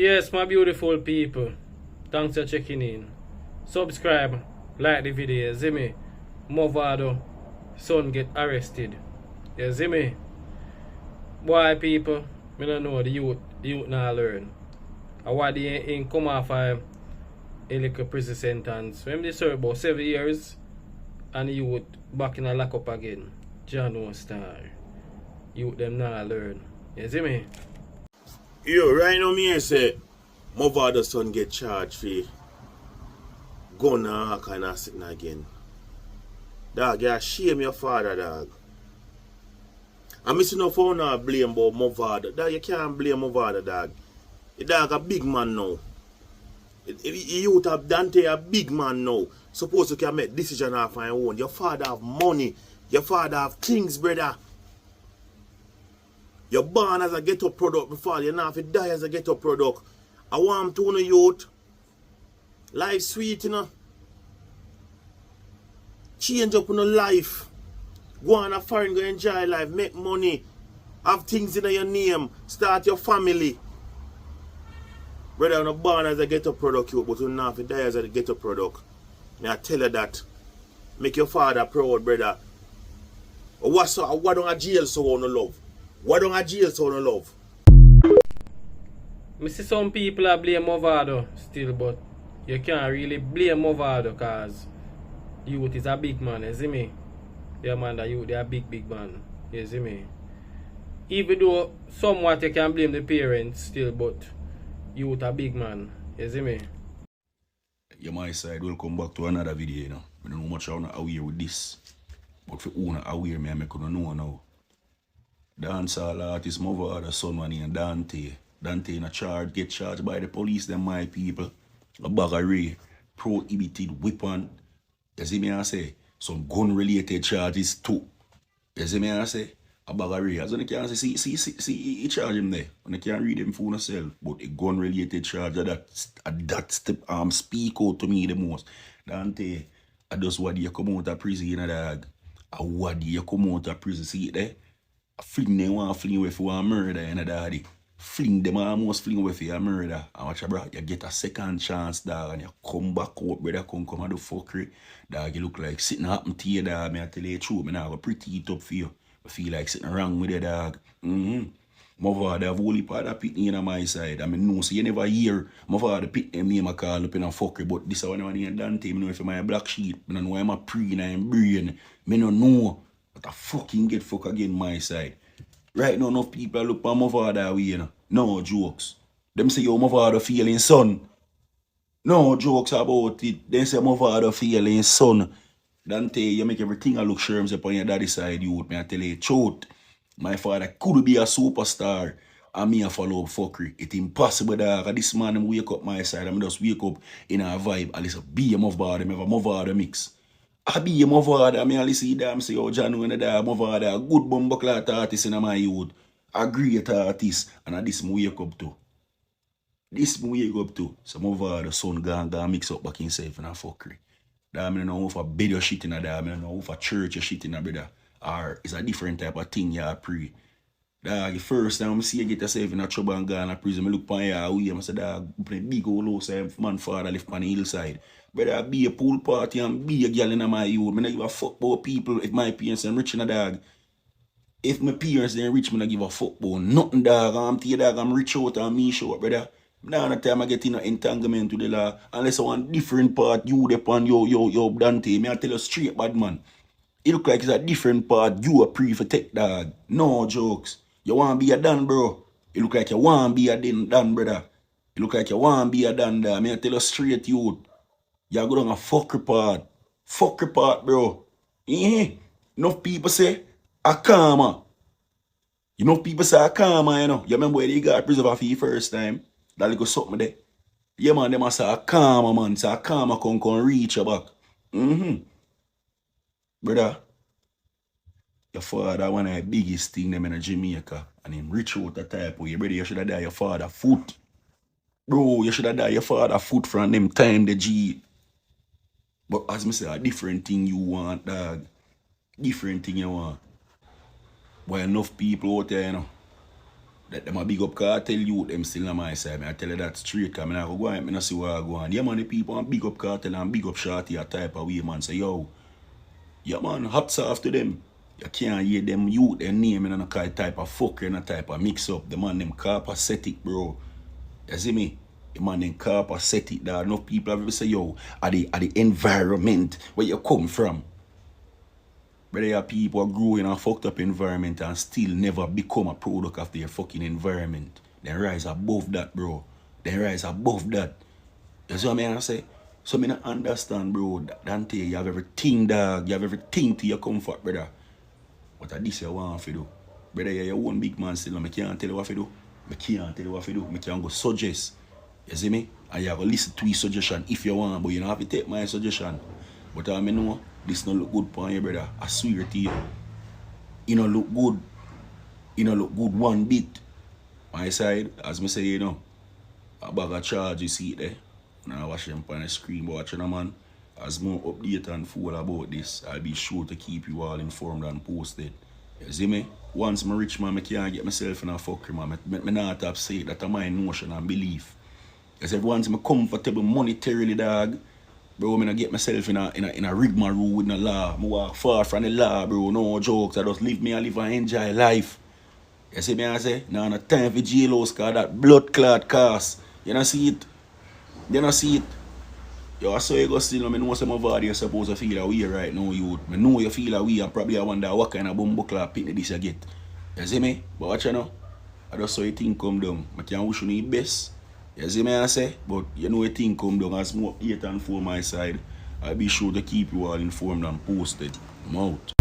Yes, my beautiful people. Thanks for checking in. Subscribe, like the video, see me? Movado, son get arrested. You see me? Boy people, me don't know the youth now learn. I why they ain't come off a little prison sentence. When they serve about 7 years and the youth back in a lock up again. John no star. Youth them now learn. You see me? Yo, right now me say Movado son get charged for gun and all kind of sitting again. Dog, you shame your father, dog. I'm missing no phone now blame about Movado. Dog, you can't blame Movado, dog. The dog a big man now. You have Dante a big man now. Suppose you can make decision off on your own. Your father have money. Your father have things, brother. You're born as a ghetto product before you not have to die as a ghetto product. I want to know youth. Life sweet, you know. Change up on your life. Go on a foreign, go enjoy life, make money. Have things in your name. Start your family. Brother, you're not born as a ghetto product, you, but you not have to die as a ghetto product. And I tell you that. Make your father proud, brother. What don't a jail so want to love? What don't a jail so want to love? I see some people are blame Movado still, but you can't really blame Movado because youth is a big man, you see me? Yeah man, the youth, they are big man, you see me? Even though somewhat you can blame the parents still, but youth a big man, you see me? Yeah, my side, welcome back to another video, you know. I don't know much I'm not aware with this. But for who not aware, I make you know now. Dancehall artist Movado son one named Dante. Dante in a charge, get charged by the police, them my people. A bag of ray, prohibited weapon. You see me I say? Some gun related charges too. You see me I say? A bag of ray. As when you can say, see, he charge him there. When you can't read him for yourself. But a gun related charge that step speak out to me the most. Dante, I just what you come out of prison, you know, dog. I what you come out of prison, see it there? I fling them one fling away for one murder, you know, daddy. Fling them almost fling away for your murder. And watch bro, you get a second chance, dog, and you come back out, brother, come and do fuckery. Dog, you look like sitting happen to you, dog. Me I tell you the truth, me now go pretty it up for you. I feel like sitting wrong with you, dog. My father have only part of pit in on my side. I mean, no, so you never hear my father pit them name I call up in a fuckery, but this one named Dante, I know if I'm a black sheep, I don't know I'm a pre and I'm brain. I don't know. But I fucking get fuck again my side. Right now, enough people look at my father way, you know. No jokes. Them say, yo, my father feeling son. No jokes about it. They say, my father feeling son. Dante, you make everything I look sherms upon your daddy side, you would me I tell you the truth. My father could be a superstar. And me a follow up fuckery. It's impossible that this man him wake up my side. I'm just wake up in a vibe. At least be a Movado, have a Movado mix. I be a Movado, I mean, I see them say, oh, John, when I Movado, a good bumbleclot artist in my youth, a great artist, and this me wake up to. This me wake up to. So Movado, son, go mix up back himself in a fuckery. That I don't know if a bed or shit in a that, I don't know if a church or shit in a brother, or it's a different type of thing you pray. Dog, the first time I see you get yourself in a trouble and go in a prison, I look upon you away, I say, dog, play big old house, man father live on the hillside. But I be a pool party and be a girl in my youth. I don't give a fuck about people if my parents are rich in a dog. If my parents ain't rich, I don't give a fuck about nothing, dog. I'm tell you, dog, I'm rich out and me short, brother. Now the time I get in an entanglement to the law, unless I want different part, you depend your Dante, me I tell you straight, bad man. It look like it's a different part, you a pre-for-tech, dog. No jokes. You want to be a Dan, bro. It look like you want to be a Dan, brother. It look like you want to be a Dan, dog. Me I tell you straight, youth. You go down a fuck report. Fuck report, bro. Enough people say, a karma. Enough people say a karma, you know. You remember when they got preserved for the first time? That little something there. Yeah, man, them a say a karma, man. Say a karma come reach your back. Brother, your father one of the biggest thing them in Jamaica. And him rich out the type where you brother, you should have died your father foot. Bro, you should have died your father foot from them time the G. But as me say, a different thing you want, dog. Different thing you want. But enough people out there, you know. That them a big up cartel youth, them still on my side. I tell you that straight, cause I not go and I not see what I go on. Yeah man, the people and big up cartel and big up shorty a type of way, man. Say yo, yeah man, hats off to them. You can't hear them youth, their name in a type of fucker and a type of mix up. The man them carpacetic, bro. You see me? The man them carpacetic. There are enough people have ever say, yo, are the environment where you come from. But there are people who grow in a fucked up environment and still never become a product of their fucking environment. They rise above that, bro. They rise above that. You see what I mean? I say? So I don't understand, bro. Dante, you have everything, dog. You have everything to your comfort, brother. What are this you want to do? Brother, you're your own big man still. I can't tell you what to do. I can't tell you what to do. I can't go suggest. You see me? And you have to listen to his suggestion if you want, but you don't have to take my suggestion. But I know this don't look good for you, brother. I swear to you. You don't look good. You don't look good one bit. My side, as I say, you know, a bag of charge, you see it there. Now I watch them on the screen, but watching a man. As more update and full about this, I'll be sure to keep you all informed and posted. You see me? Once I'm rich, man, I can't get myself in a fuckery, man. I not upset. That's my notion and belief. Because once I'm comfortable monetarily, dog, bro, I get myself in a rigmarole with the law. I walk far from the law, bro. No jokes. I just live and enjoy life. You see me? I say, now no time for jailhouse, cause that blood clot cost. You don't see it? You don't see it? Yo, I saw you go still, I know some Movado you're supposed to feel away right now, youth. I know you feel away and probably I wonder what kind of bumbuckler picnic this you get. You see me? But watch you know. I just saw your thing come down. I can't wish you the best. You see me I say? But you know your thing come down as more 8 and 4 my side. I'll be sure to keep you all informed and posted. I'm out.